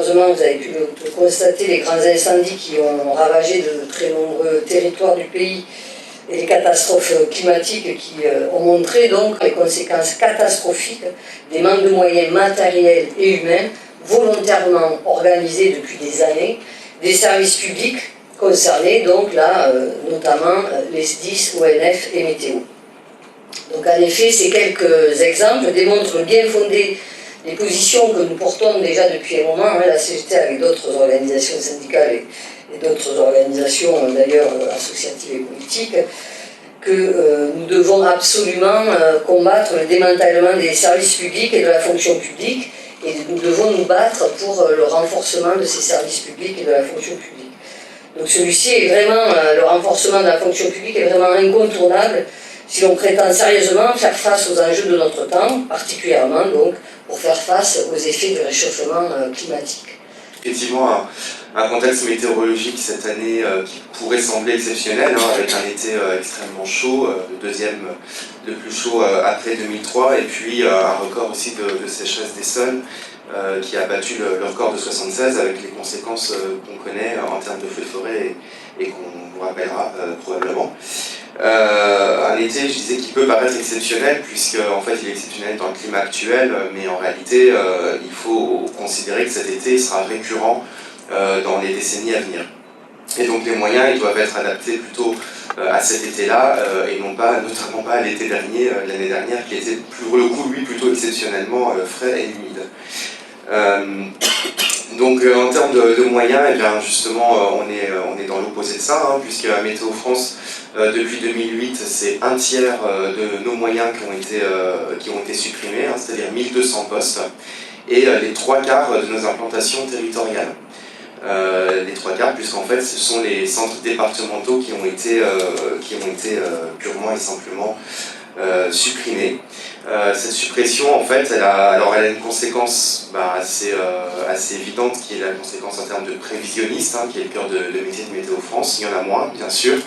malheureusement, vous avez pu le constater, les grands incendies qui ont ravagé de très nombreux territoires du pays et les catastrophes climatiques qui ont montré donc les conséquences catastrophiques des manques de moyens matériels et humains volontairement organisés depuis des années des services publics concernés, donc là, notamment les SDIS, ONF et Météo. Donc en effet, ces quelques exemples démontrent le bien fondé des positions que nous portons déjà depuis un moment, la CGT avec d'autres organisations syndicales et d'autres organisations d'ailleurs associatives et politiques, que nous devons absolument combattre le démantèlement des services publics et de la fonction publique, et nous devons nous battre pour le renforcement de ces services publics et de la fonction publique. Donc celui-ci est vraiment, le renforcement de la fonction publique est vraiment incontournable si l'on prétend sérieusement faire face aux enjeux de notre temps, particulièrement donc pour faire face aux effets du réchauffement climatique. Effectivement, un contexte météorologique cette année qui pourrait sembler exceptionnel, avec un été extrêmement chaud, le deuxième le plus chaud après 2003, et puis un record aussi de sécheresse des sols qui a battu le record de 76 avec les conséquences qu'on connaît en termes de feux de forêt et qu'on vous rappellera probablement. Un été, je disais, qui peut paraître exceptionnel, puisque en fait il est exceptionnel dans le climat actuel, mais en réalité il faut considérer que cet été sera récurrent dans les décennies à venir. Et donc les moyens ils doivent être adaptés plutôt à cet été-là, et non pas, notamment pas à l'été dernier, l'année dernière, qui était pour le coup lui plutôt exceptionnellement frais et humide. Donc en termes de moyens, eh bien, justement on est dans l'opposé de ça, puisque à Météo France, depuis 2008, c'est un tiers de nos moyens qui ont été supprimés, c'est-à-dire 1200 postes, et les 3/4 de nos implantations territoriales. Les 3/4, puisqu'en fait ce sont les centres départementaux qui ont été purement et simplement supprimés. Cette suppression, en fait, elle a une conséquence assez évidente, qui est la conséquence en termes de prévisionniste, qui est le cœur de métier de Météo France. Il y en a moins, bien sûr.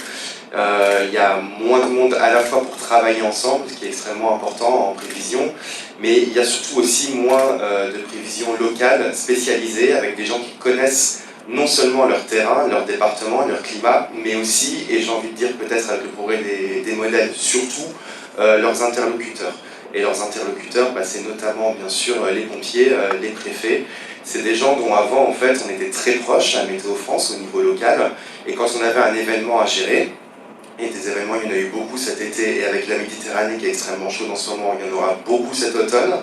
Il y a moins de monde à la fois pour travailler ensemble, ce qui est extrêmement important en prévision, mais il y a surtout aussi moins de prévisions locales spécialisées, avec des gens qui connaissent non seulement leur terrain, leur département, leur climat, mais aussi, et j'ai envie de dire peut-être avec le progrès des modèles, surtout leurs interlocuteurs. Et leurs interlocuteurs, c'est notamment bien sûr les pompiers, les préfets. C'est des gens dont avant en fait on était très proches à Météo France au niveau local, et quand on avait un événement à gérer, et des événements il y en a eu beaucoup cet été, et avec la Méditerranée qui est extrêmement chaude en ce moment, il y en aura beaucoup cet automne,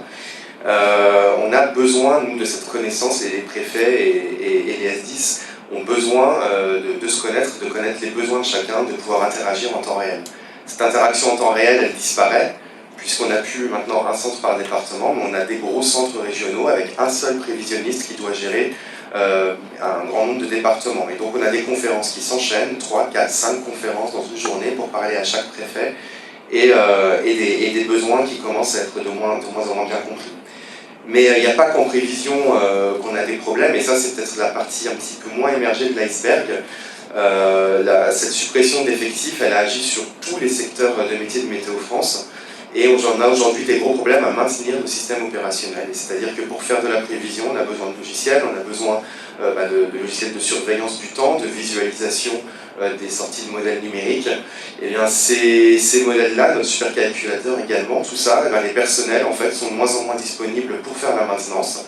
on a besoin, nous, de cette connaissance, et les préfets et les S10 ont besoin de se connaître, de connaître les besoins de chacun, de pouvoir interagir en temps réel. Cette interaction en temps réel, elle disparaît, puisqu'on n'a plus maintenant un centre par département, mais on a des gros centres régionaux avec un seul prévisionniste qui doit gérer un grand nombre de départements. Et donc on a des conférences qui s'enchaînent, 3, 4, 5 conférences dans une journée pour parler à chaque préfet, et des besoins qui commencent à être de moins en moins bien compris. Mais il n'y a pas qu'en prévision qu'on a des problèmes, et ça c'est peut-être la partie un petit peu moins émergée de l'iceberg. Cette suppression d'effectifs, elle a agi sur tous les secteurs de métiers de Météo France, et on a aujourd'hui des gros problèmes à maintenir le système opérationnel. C'est-à-dire que pour faire de la prévision, on a besoin de logiciels, on a besoin de logiciels de surveillance du temps, de visualisation des sorties de modèles numériques. Et bien ces modèles-là, notre supercalculateur également, tout ça, les personnels en fait sont de moins en moins disponibles pour faire la maintenance.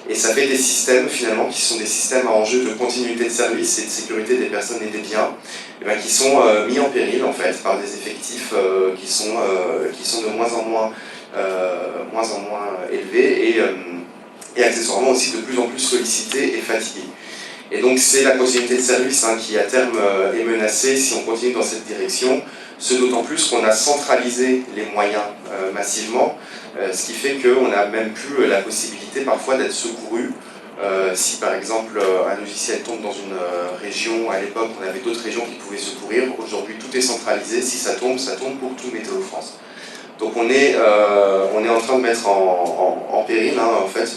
Et ça fait des systèmes finalement qui sont des systèmes à enjeu de continuité de service et de sécurité des personnes et des biens, qui sont mis en péril en fait par des effectifs qui sont de moins en moins élevés, et accessoirement aussi de plus en plus sollicités et fatigués. Et donc c'est la continuité de service qui à terme est menacée si on continue dans cette direction, ce d'autant plus qu'on a centralisé les moyens massivement, ce qui fait qu'on n'a même plus la possibilité parfois d'être secouru. Si par exemple un logiciel tombe dans une région, à l'époque on avait d'autres régions qui pouvaient secourir, aujourd'hui tout est centralisé, si ça tombe pour tout Météo France. Donc on est en train de mettre en péril en fait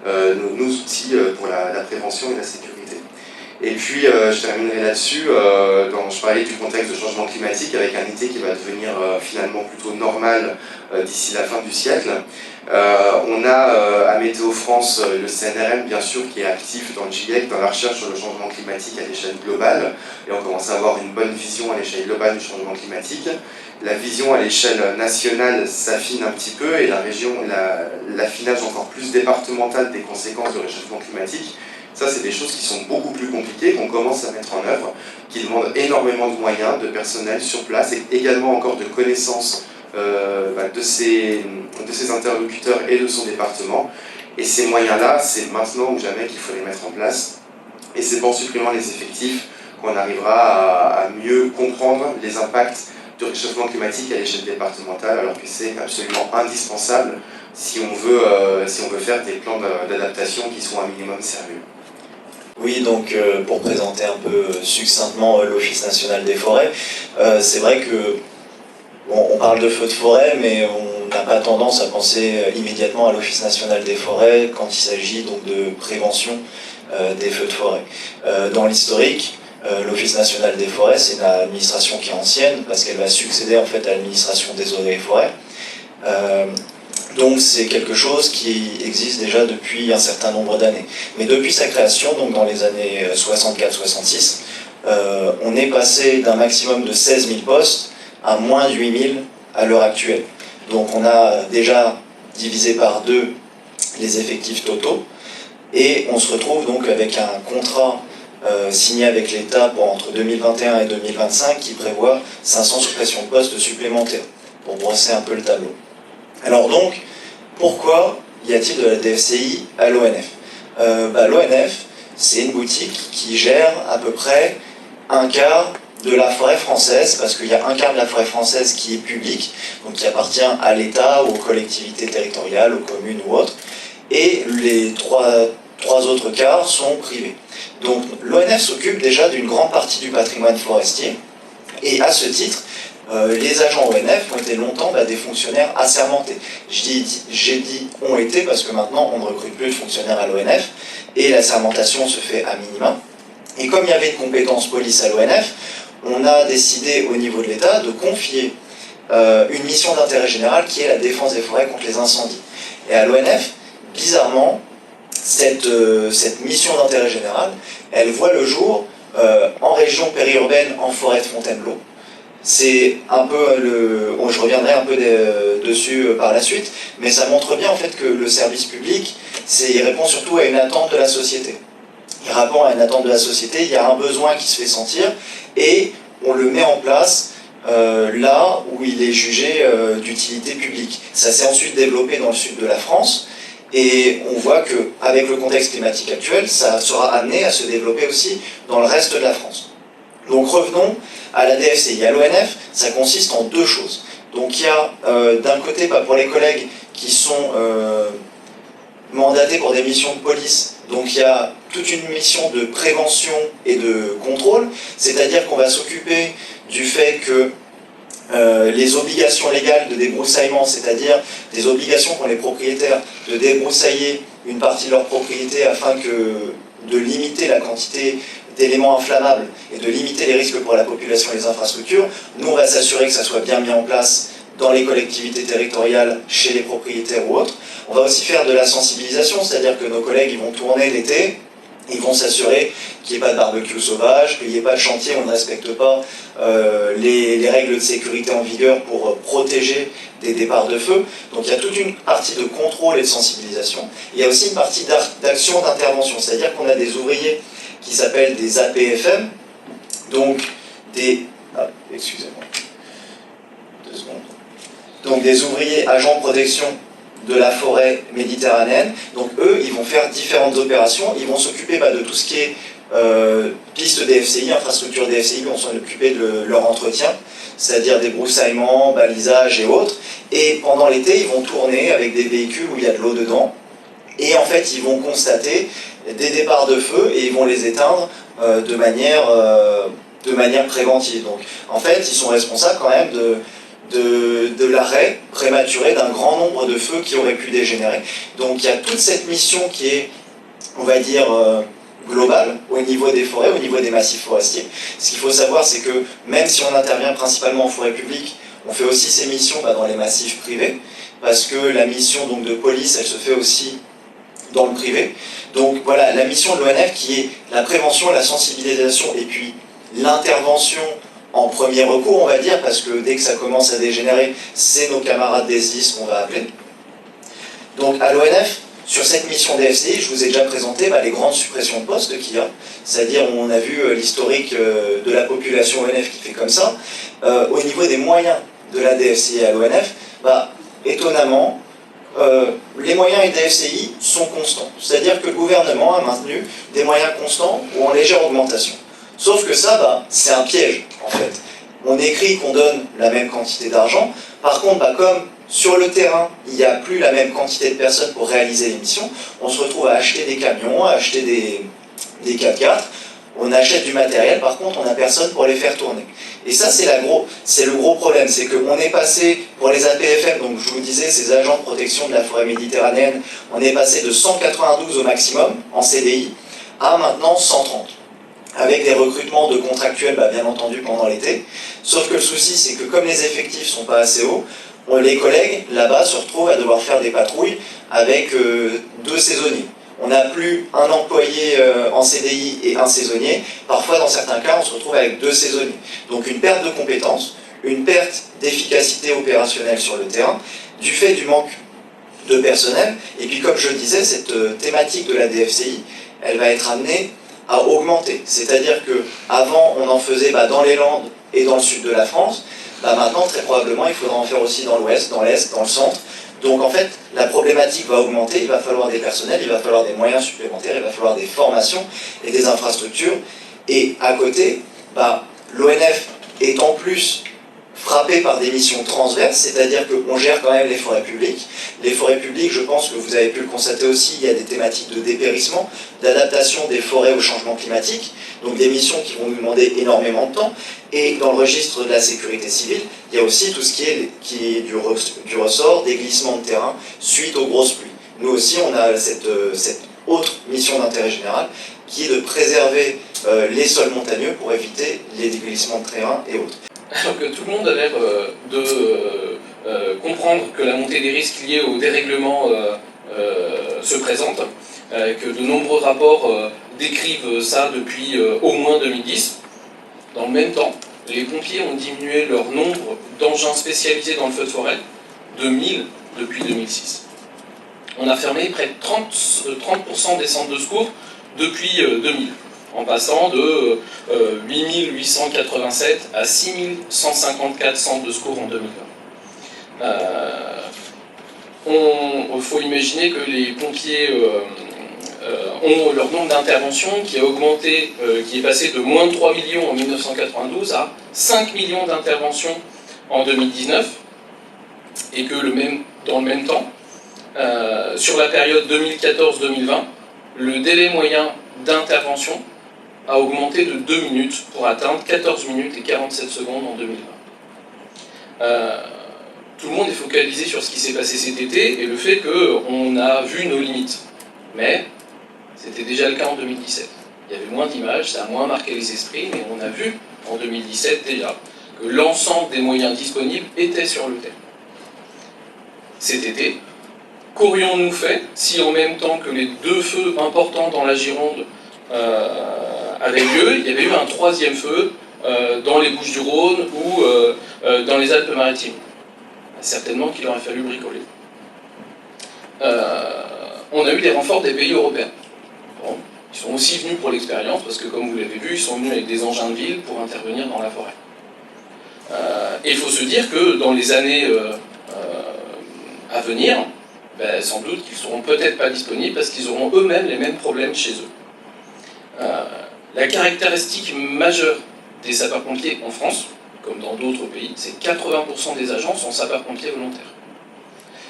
nos outils pour la prévention et la sécurité. Et puis je terminerai là-dessus, je parlais du contexte de changement climatique avec un été qui va devenir finalement plutôt normal d'ici la fin du siècle. On a à Météo France le CNRM bien sûr qui est actif dans le GIEC, dans la recherche sur le changement climatique à l'échelle globale, et on commence à avoir une bonne vision à l'échelle globale du changement climatique. La vision à l'échelle nationale s'affine un petit peu et la région, l'affinage encore plus départemental des conséquences du réchauffement climatique. Ça, c'est des choses qui sont beaucoup plus compliquées, qu'on commence à mettre en œuvre, qui demandent énormément de moyens, de personnel sur place et également encore de connaissances de ses interlocuteurs et de son département. Et ces moyens-là, c'est maintenant ou jamais qu'il faut les mettre en place. Et c'est en supprimant les effectifs qu'on arrivera à mieux comprendre les impacts du réchauffement climatique à l'échelle départementale, alors que c'est absolument indispensable si on veut faire des plans d'adaptation qui sont un minimum sérieux. Oui, donc pour présenter un peu succinctement l'Office national des forêts, c'est vrai que on parle de feux de forêt, mais on n'a pas tendance à penser immédiatement à l'Office national des forêts quand il s'agit donc de prévention des feux de forêt. Dans l'historique, l'Office national des forêts, c'est une administration qui est ancienne parce qu'elle va succéder en fait à l'administration des eaux et forêts. Donc c'est quelque chose qui existe déjà depuis un certain nombre d'années. Mais depuis sa création, donc dans les années 64-66, on est passé d'un maximum de 16 000 postes à moins de 8 000 à l'heure actuelle. Donc on a déjà divisé par 2 les effectifs totaux et on se retrouve donc avec un contrat signé avec l'État pour entre 2021 et 2025 qui prévoit 500 suppressions de postes supplémentaires pour brosser un peu le tableau. Alors donc, pourquoi y a-t-il de la DFCI à l'ONF ? L'ONF, c'est une boutique qui gère à peu près un quart de la forêt française, parce qu'il y a un quart de la forêt française qui est publique, donc qui appartient à l'État, aux collectivités territoriales, aux communes ou autres, et les trois autres quarts sont privés. Donc l'ONF s'occupe déjà d'une grande partie du patrimoine forestier, et à ce titre, les agents ONF ont été longtemps des fonctionnaires assermentés. J'ai dit ont été parce que maintenant on ne recrute plus de fonctionnaires à l'ONF et l'assermentation se fait à minima. Et comme il y avait une compétence police à l'ONF, on a décidé au niveau de l'État de confier une mission d'intérêt général qui est la défense des forêts contre les incendies. Et à l'ONF, bizarrement, cette mission d'intérêt général, elle voit le jour en région périurbaine en forêt de Fontainebleau. C'est un peu je reviendrai un peu dessus par la suite, mais ça montre bien en fait que le service public, il répond surtout à une attente de la société. Il répond à une attente de la société, il y a un besoin qui se fait sentir et on le met en place là où il est jugé d'utilité publique. Ça s'est ensuite développé dans le sud de la France et on voit qu'avec le contexte climatique actuel, ça sera amené à se développer aussi dans le reste de la France. Donc revenons à la DFCI. À l'ONF, ça consiste en 2 choses. Donc il y a d'un côté, pour les collègues qui sont mandatés pour des missions de police, donc il y a toute une mission de prévention et de contrôle, c'est-à-dire qu'on va s'occuper du fait que les obligations légales de débroussaillement, c'est-à-dire des obligations qu'ont les propriétaires de débroussailler une partie de leur propriété afin de limiter la quantité d'éléments inflammables et de limiter les risques pour la population et les infrastructures. Nous, on va s'assurer que ça soit bien mis en place dans les collectivités territoriales, chez les propriétaires ou autres. On va aussi faire de la sensibilisation, c'est-à-dire que nos collègues ils vont tourner l'été, ils vont s'assurer qu'il n'y ait pas de barbecue sauvage, qu'il n'y ait pas de chantier où on ne respecte pas les règles de sécurité en vigueur pour protéger des départs de feu. Donc il y a toute une partie de contrôle et de sensibilisation. Il y a aussi une partie d'action d'intervention, c'est-à-dire qu'on a des ouvriers qui s'appellent des APFM, donc excusez-moi, 2 secondes. Donc des ouvriers agents de protection de la forêt méditerranéenne. Donc eux, ils vont faire différentes opérations, ils vont s'occuper de tout ce qui est piste DFCI, infrastructure DFCI, on s'en occuper de leur entretien, c'est-à-dire des broussaillements, balisages et autres. Et pendant l'été, ils vont tourner avec des véhicules où il y a de l'eau dedans. Et en fait, ils vont constater des départs de feu et ils vont les éteindre de manière préventive. Donc, en fait, ils sont responsables quand même de l'arrêt prématuré d'un grand nombre de feux qui auraient pu dégénérer. Donc, il y a toute cette mission qui est, on va dire, globale au niveau des forêts, au niveau des massifs forestiers. Ce qu'il faut savoir, c'est que même si on intervient principalement en forêt publique, on fait aussi ces missions dans les massifs privés, parce que la mission donc, de police, elle se fait aussi dans le privé. Donc voilà, la mission de l'ONF qui est la prévention, la sensibilisation et puis l'intervention en premier recours, on va dire, parce que dès que ça commence à dégénérer, c'est nos camarades des SDIS qu'on va appeler. Donc à l'ONF, sur cette mission DFCI, je vous ai déjà présenté les grandes suppressions de postes qu'il y a, c'est-à-dire on a vu l'historique de la population ONF qui fait comme ça. Au niveau des moyens de la DFCI à l'ONF, étonnamment, les moyens et DFCI sont constants. C'est-à-dire que le gouvernement a maintenu des moyens constants ou en légère augmentation. Sauf que ça, c'est un piège, en fait. On écrit qu'on donne la même quantité d'argent. Par contre, comme sur le terrain, il n'y a plus la même quantité de personnes pour réaliser les missions, on se retrouve à acheter des camions, à acheter des 4x4, on achète du matériel, par contre, on n'a personne pour les faire tourner. Et ça, c'est le gros problème, c'est qu'on est passé, pour les APFM, donc je vous disais, ces agents de protection de la forêt méditerranéenne, on est passé de 192 au maximum, en CDI, à maintenant 130. Avec des recrutements de contractuels, bien entendu, pendant l'été. Sauf que le souci, c'est que comme les effectifs ne sont pas assez hauts, les collègues, là-bas, se retrouvent à devoir faire des patrouilles avec 2 saisonniers. On n'a plus un employé en CDI et un saisonnier. Parfois, dans certains cas, on se retrouve avec 2 saisonniers. Donc une perte de compétences, une perte d'efficacité opérationnelle sur le terrain, du fait du manque de personnel. Et puis, comme je le disais, cette thématique de la DFCI, elle va être amenée à augmenter. C'est-à-dire qu'avant, on en faisait dans les Landes et dans le sud de la France. Maintenant, très probablement, il faudra en faire aussi dans l'ouest, dans l'est, dans le centre. Donc en fait, la problématique va augmenter, il va falloir des personnels, il va falloir des moyens supplémentaires, il va falloir des formations et des infrastructures. Et à côté, l'ONF est en plus frappé par des missions transverses, c'est-à-dire qu'on gère quand même les forêts publiques. Les forêts publiques, je pense que vous avez pu le constater aussi, il y a des thématiques de dépérissement, d'adaptation des forêts au changement climatique, donc des missions qui vont nous demander énormément de temps. Et dans le registre de la sécurité civile, il y a aussi tout ce qui est du ressort des glissements de terrain suite aux grosses pluies. Nous aussi, on a cette autre mission d'intérêt général qui est de préserver les sols montagneux pour éviter les glissements de terrain et autres. Alors que tout le monde a l'air de comprendre que la montée des risques liés au dérèglement se présente, que de nombreux rapports décrivent ça depuis au moins 2010. Dans le même temps, les pompiers ont diminué leur nombre d'engins spécialisés dans le feu de forêt de 1000 depuis 2006. On a fermé près de 30% des centres de secours depuis 2000. En passant de 8887 à 6154 centres de secours en 2020. Il faut imaginer que les pompiers ont leur nombre d'interventions qui a augmenté, qui est passé de moins de 3 millions en 1992 à 5 millions d'interventions en 2019, et que dans le même temps, sur la période 2014-2020, le délai moyen d'intervention a augmenté de 2 minutes pour atteindre 14 minutes et 47 secondes en 2020. Tout le monde est focalisé sur ce qui s'est passé cet été et le fait qu'on a vu nos limites. Mais c'était déjà le cas en 2017. Il y avait moins d'images, ça a moins marqué les esprits, mais on a vu en 2017 déjà que l'ensemble des moyens disponibles étaient sur le terrain. Cet été, qu'aurions-nous fait si en même temps que les 2 feux importants dans la Gironde avait lieu, il y avait eu un 3e feu dans les Bouches-du-Rhône ou dans les Alpes-Maritimes. Certainement qu'il aurait fallu bricoler. On a eu des renforts des pays européens. Bon, ils sont aussi venus pour l'expérience, parce que comme vous l'avez vu, ils sont venus avec des engins de ville pour intervenir dans la forêt. Et il faut se dire que dans les années à venir, sans doute qu'ils ne seront peut-être pas disponibles parce qu'ils auront eux-mêmes les mêmes problèmes chez eux. La caractéristique majeure des sapeurs-pompiers en France, comme dans d'autres pays, c'est que 80% des agents sont sapeurs-pompiers volontaires.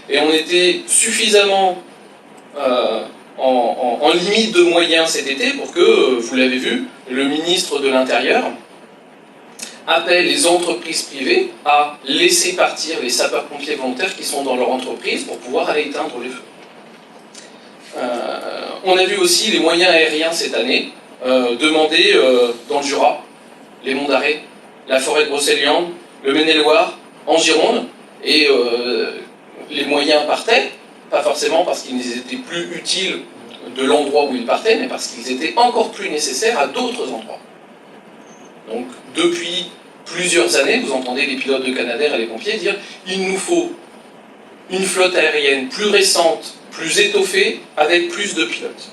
Et on était suffisamment en limite de moyens cet été pour que, vous l'avez vu, le ministre de l'Intérieur appelle les entreprises privées à laisser partir les sapeurs-pompiers volontaires qui sont dans leur entreprise pour pouvoir aller éteindre les feux. On a vu aussi les moyens aériens cette année demander dans le Jura, les Monts d'Arrée, la forêt de Brocéliande, le Maine-et-Loire, en Gironde, et les moyens partaient, pas forcément parce qu'ils étaient plus utiles de l'endroit où ils partaient, mais parce qu'ils étaient encore plus nécessaires à d'autres endroits. Donc depuis plusieurs années, vous entendez les pilotes de Canadair et les pompiers dire « il nous faut une flotte aérienne plus récente, plus étoffée, avec plus de pilotes ».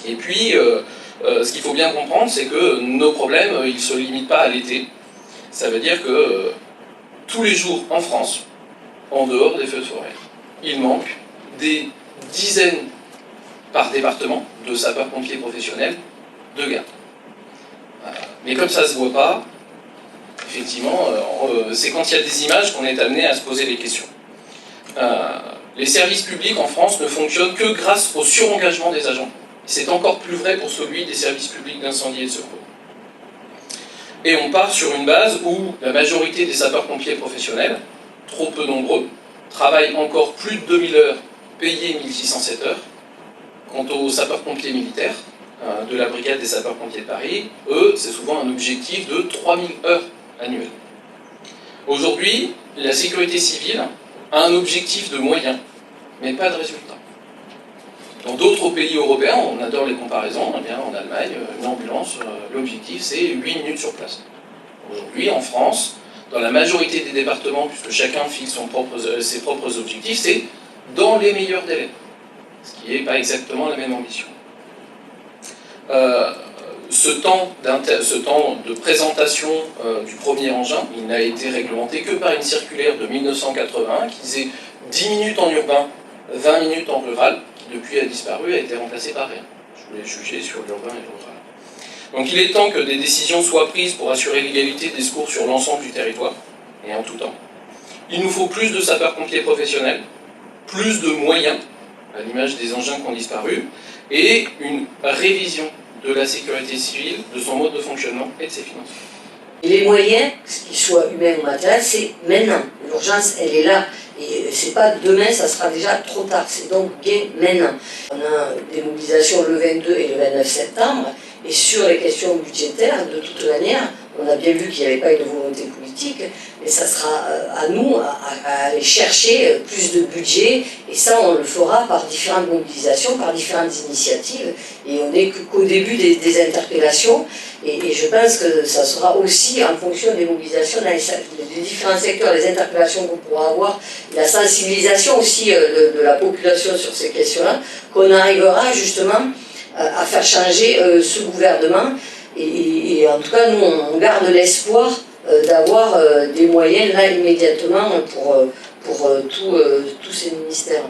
Et puis, ce qu'il faut bien comprendre, c'est que nos problèmes, ils ne se limitent pas à l'été. Ça veut dire que tous les jours en France, en dehors des feux de forêt, il manque des dizaines par département de sapeurs-pompiers professionnels de garde. Mais comme ça ne se voit pas, effectivement, c'est quand il y a des images qu'on est amené à se poser des questions. Les services publics en France ne fonctionnent que grâce au surengagement des agents. C'est encore plus vrai pour celui des services publics d'incendie et de secours. Et on part sur une base où la majorité des sapeurs-pompiers professionnels, trop peu nombreux, travaillent encore plus de 2000 heures, payées 1607 heures. Quant aux sapeurs-pompiers militaires, de la brigade des sapeurs-pompiers de Paris, eux, c'est souvent un objectif de 3000 heures annuelles. Aujourd'hui, la sécurité civile a un objectif de moyens, mais pas de résultats. Dans d'autres pays européens, on adore les comparaisons, eh bien, en Allemagne, une ambulance, l'objectif c'est 8 minutes sur place. Aujourd'hui, en France, dans la majorité des départements, puisque chacun fixe ses propres objectifs, c'est dans les meilleurs délais, ce qui n'est pas exactement la même ambition. Ce temps de présentation du premier engin, il n'a été réglementé que par une circulaire de 1981 qui disait 10 minutes en urbain, 20 minutes en rural, qui depuis a disparu, a été remplacé par rien. Je voulais juger sur l'urbain et le rural. Donc il est temps que des décisions soient prises pour assurer l'égalité des secours sur l'ensemble du territoire, et en tout temps. Il nous faut plus de sapeurs-pompiers professionnels, plus de moyens, à l'image des engins qui ont disparu, et une révision de la sécurité civile, de son mode de fonctionnement et de ses financements. Et les moyens, qu'ils soient humains ou matériels, c'est maintenant. L'urgence, elle est là. Et c'est pas demain, ça sera déjà trop tard. C'est donc bien maintenant. On a des mobilisations le 22 et le 29 septembre. Et sur les questions budgétaires, de toute manière, on a bien vu qu'il n'y avait pas une volonté politique, mais ça sera à nous à aller chercher plus de budget, et ça on le fera par différentes mobilisations, par différentes initiatives, et on n'est qu'au début des interpellations, et je pense que ça sera aussi en fonction des mobilisations dans les différents secteurs, les interpellations qu'on pourra avoir, la sensibilisation aussi de la population sur ces questions-là, qu'on arrivera justement à faire changer ce gouvernement. Et en tout cas, nous, on garde l'espoir d'avoir des moyens là immédiatement pour tous ces ministères.